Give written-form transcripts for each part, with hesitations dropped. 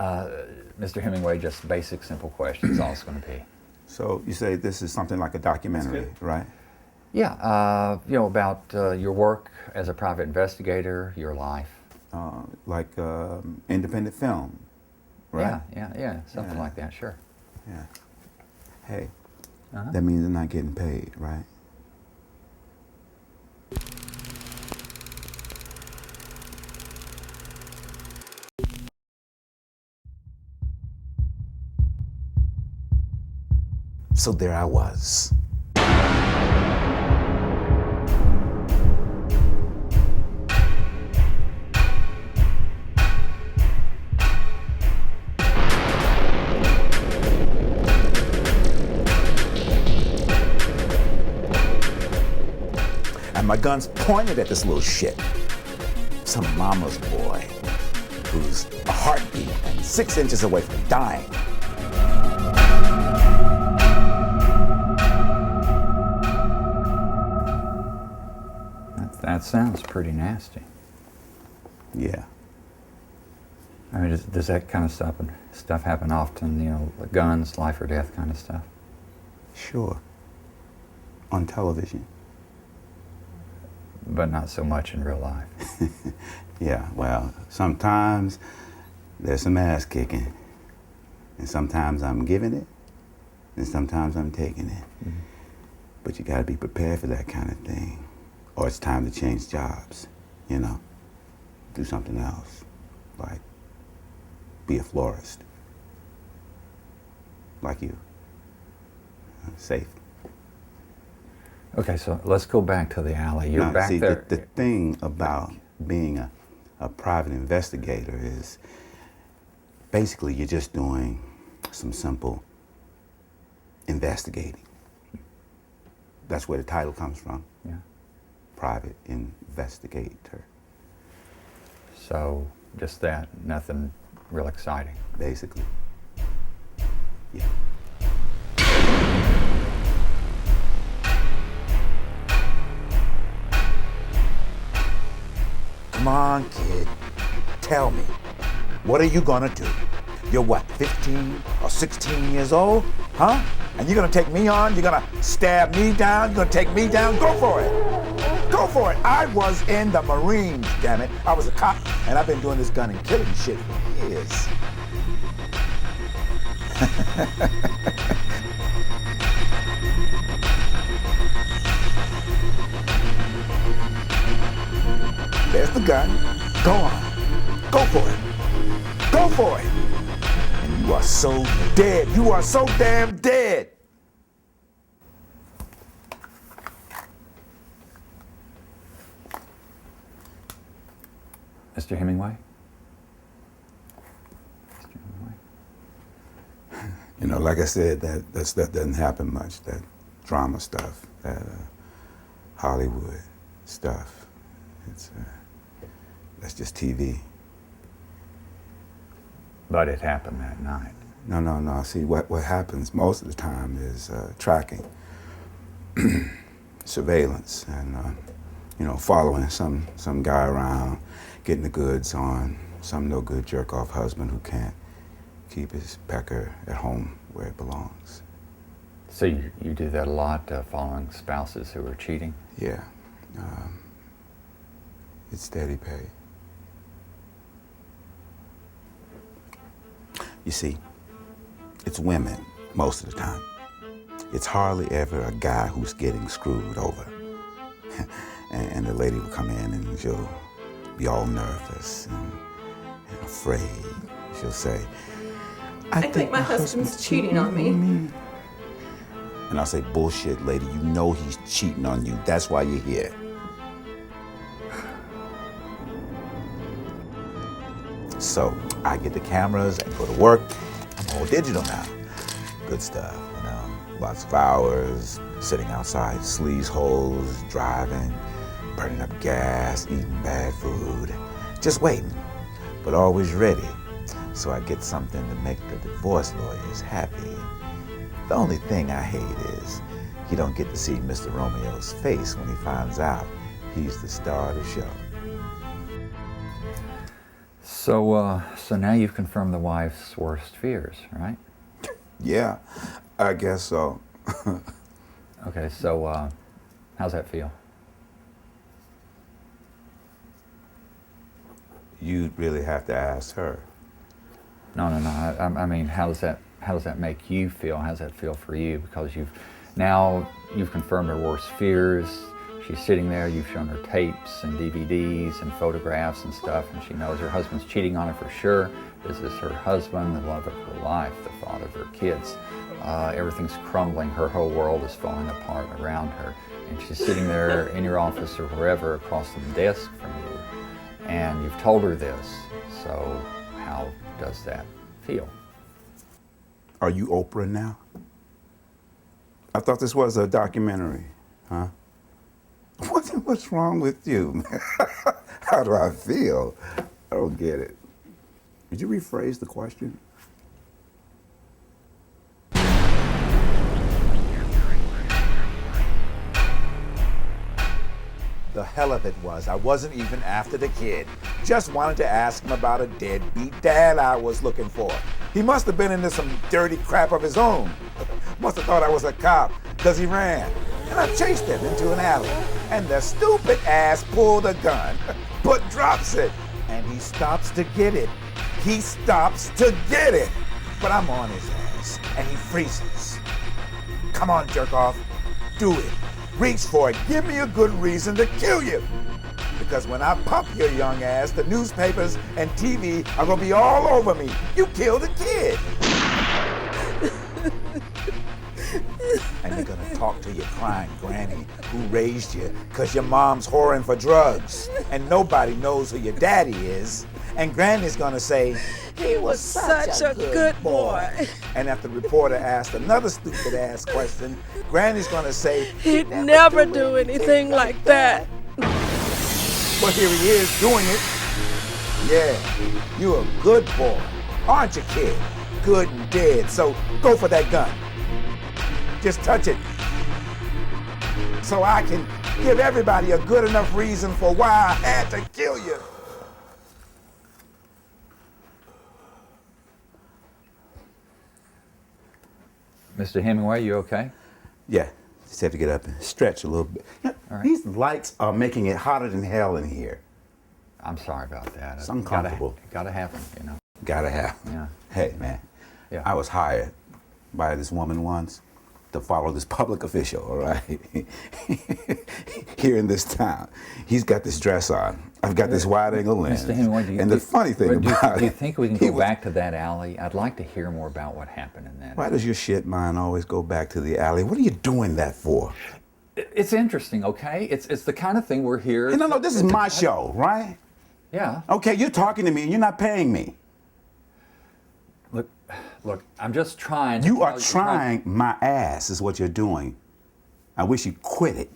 Mr. Hemingway, just basic, simple questions, all it's going to be. So you say this is something like a documentary, right? Yeah, you know, about your work as a private investigator, your life. Like independent film, right? Yeah, something like that, sure. Yeah. Hey, that means they're not getting paid, right? So there I was. And my gun's pointed at this little shit. Some mama's boy who's a heartbeat and 6 inches away from dying. That sounds pretty nasty. Yeah. I mean, does that kind of stuff happen often, you know, guns, life or death kind of stuff? Sure. On television. But not so much in real life. Yeah, well, sometimes there's some ass kicking. And sometimes I'm giving it, and sometimes I'm taking it. Mm-hmm. But you gotta be prepared for that kind of thing. Or it's time to change jobs, you know? Do something else, like be a florist. Like you. Safe. Okay, so let's go back to the alley. You're back there. The thing about being a private investigator is basically you're just doing some simple investigating. That's where the title comes from. Yeah. Private investigator. So just that, nothing real exciting. Basically. Yeah. Come on, kid. Tell me, what are you gonna do? You're what, 15 or 16 years old? Huh? And you're gonna take me on? You're gonna stab me down? You're gonna take me down? Go for it! Go for it! I was in the Marines, damn it. I was a cop, and I've been doing this gun and killing shit for years. There's the gun. Go on. Go for it. Go for it. And you are so dead. You are so damn dead. Mr. Hemingway? Mr. Hemingway? You know, like I said, that stuff doesn't happen much. That drama stuff, that Hollywood stuff. It's that's just TV. But it happened that night. No. See, what happens most of the time is tracking, surveillance, and you know, following some guy around, getting the goods on some no-good jerk-off husband who can't keep his pecker at home where it belongs. So you do that a lot, following spouses who are cheating? Yeah. It's steady pay. You see, it's women most of the time. It's hardly ever a guy who's getting screwed over. and the lady will come in and she'll be all nervous and afraid. She'll say, I think my husband's cheating on me. And I'll say, bullshit, lady, you know he's cheating on you. That's why you're here. So I get the cameras and go to work. I'm all digital now. Good stuff, you know. Lots of hours, sitting outside sleaze holes, driving, burning up gas, eating bad food. Just waiting, but always ready. So I get something to make the divorce lawyers happy. The only thing I hate is you don't get to see Mr. Romeo's face when he finds out he's the star of the show. So now you've confirmed the wife's worst fears, right? Yeah, I guess so. Okay, so how's that feel? You'd really have to ask her. No. I mean, how does that make you feel? How does that feel for you? Because you've confirmed her worst fears. She's sitting there. You've shown her tapes and DVDs and photographs and stuff, and she knows her husband's cheating on her for sure. This is her husband, the love of her life, the father of her kids. Everything's crumbling. Her whole world is falling apart around her, and she's sitting there in your office or wherever across the desk from you. And you've told her this, so how does that feel? Are you Oprah now? I thought this was a documentary, huh? What's wrong with you? How do I feel? I don't get it. Did you rephrase the question? The hell of it was, I wasn't even after the kid. Just wanted to ask him about a deadbeat dad I was looking for. He must have been into some dirty crap of his own. Must have thought I was a cop, because he ran. And I chased him into an alley. And the stupid ass pulled a gun, but drops it. And he stops to get it. He stops to get it. But I'm on his ass, and he freezes. Come on, jerk off. Do it. Reach for it. Give me a good reason to kill you. Because when I pump your young ass, the newspapers and TV are gonna be all over me. You killed a kid. And they're gonna talk to your crying granny who raised you because your mom's whoring for drugs. And nobody knows who your daddy is. And granny's gonna say, he was such a good boy. And if the reporter asked another stupid ass question, granny's gonna say, He'd never do anything like that. but here he is doing it. Yeah, you're a good boy, aren't you, kid? Good and dead, so go for that gun. Just touch it. So I can give everybody a good enough reason for why I had to kill you. Mr. Hemingway, you okay? Yeah, just have to get up and stretch a little bit. You know, All right. These lights are making it hotter than hell in here. I'm sorry about that. It's uncomfortable. Gotta happen, you know. Gotta have. Yeah. Hey, man. Yeah. I was hired by this woman once to follow this public official, all right? Here in this town. He's got this dress on. I've got this wide-angle lens. Mr. Hemingway, and the funny thing about do you it, think we can he go was- back to that alley? I'd like to hear more about what happened in that. Why does your shit mind always go back to the alley? What are you doing that for? It's interesting, okay? It's the kind of thing we're here. Hey, no, this is my show, right? Yeah. Okay, you're talking to me and you're not paying me. Look, I'm just trying. You are trying my ass is what you're doing. I wish you'd quit it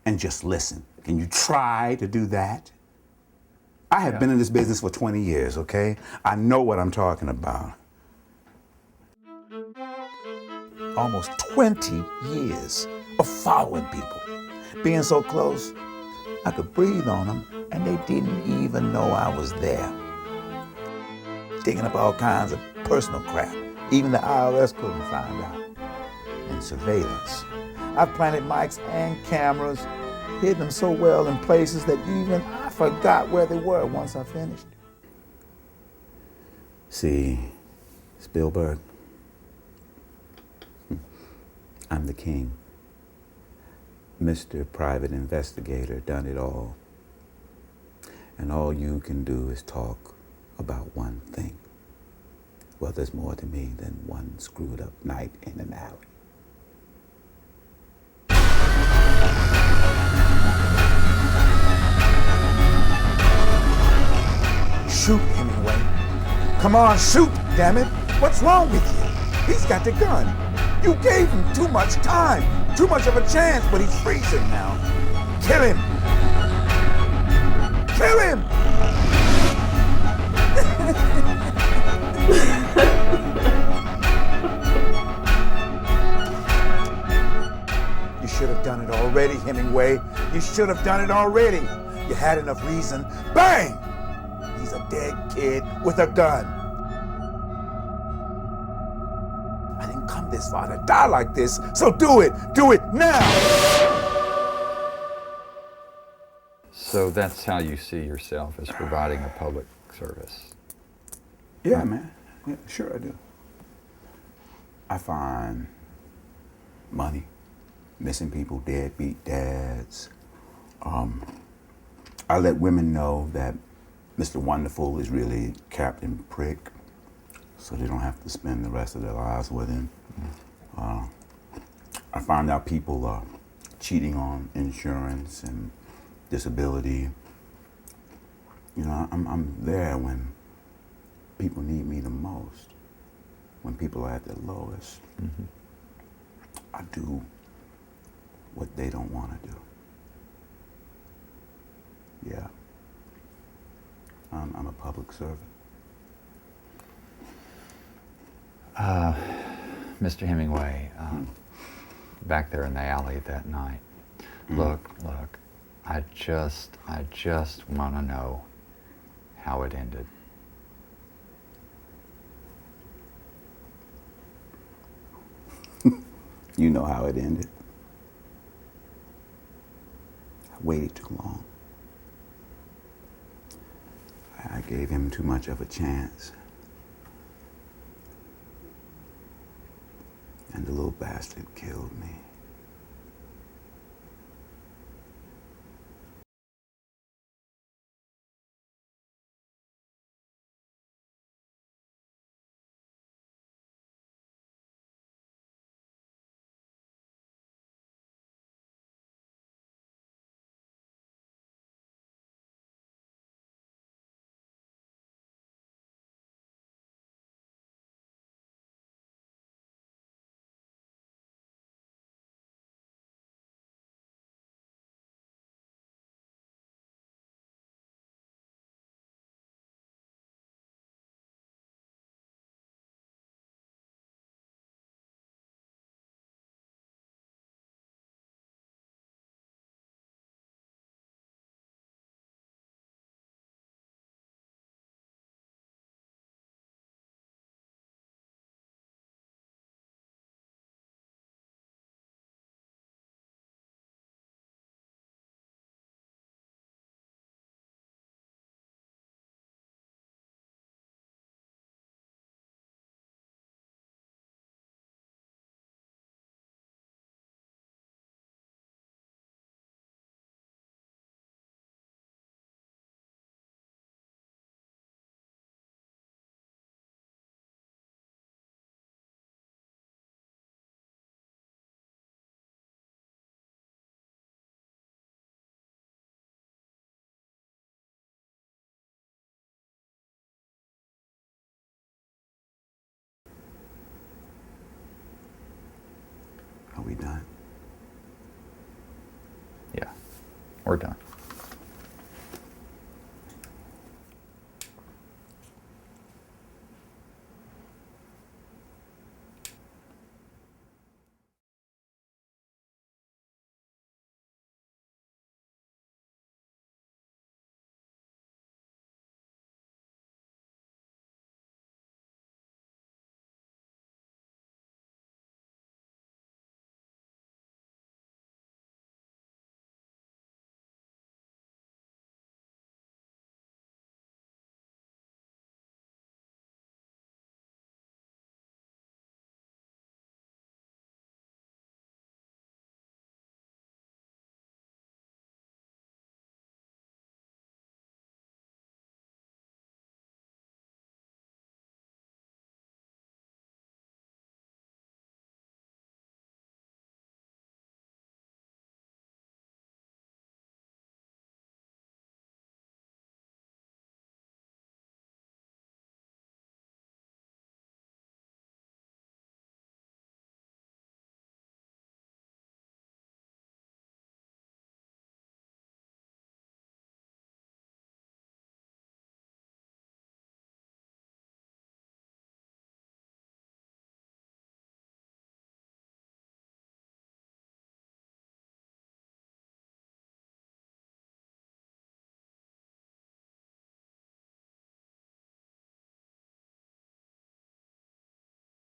and just listen. Can you try to do that? I have been in this business for 20 years, okay? I know what I'm talking about. Almost 20 years of following people. Being so close, I could breathe on them, and they didn't even know I was there. Digging up all kinds of personal crap. Even the IRS couldn't find out. And surveillance. I've planted mics and cameras, hid them so well in places that even I forgot where they were once I finished. See, Spielberg, I'm the king. Mr. Private Investigator, done it all. And all you can do is talk about one thing. Well, there's more to me than one screwed up night in an alley. Shoot, Hemingway. Come on, shoot, damn it. What's wrong with you? He's got the gun. You gave him too much time, too much of a chance, but he's freezing now. Kill him. Kill him. You should have done it already, Hemingway. You should have done it already. You had enough reason. Bang! He sees a dead kid with a gun. I didn't come this far to die like this, so do it now! So that's how you see yourself, as providing a public service. Yeah, man. Yeah, sure I do. I find money, missing people, deadbeat dads. I let women know that Mr. Wonderful is really Captain Prick, so they don't have to spend the rest of their lives with him. I find out people are cheating on insurance and disability. You know, I'm there when people need me the most, when people are at their lowest. Mm-hmm. I do what they don't want to do. Yeah. I'm a public servant. Mr. Hemingway, back there in the alley that night, look, I just want to know how it ended. You know how it ended. I waited too long. I gave him too much of a chance. And the little bastard killed me. Are we done? Yeah, we're done.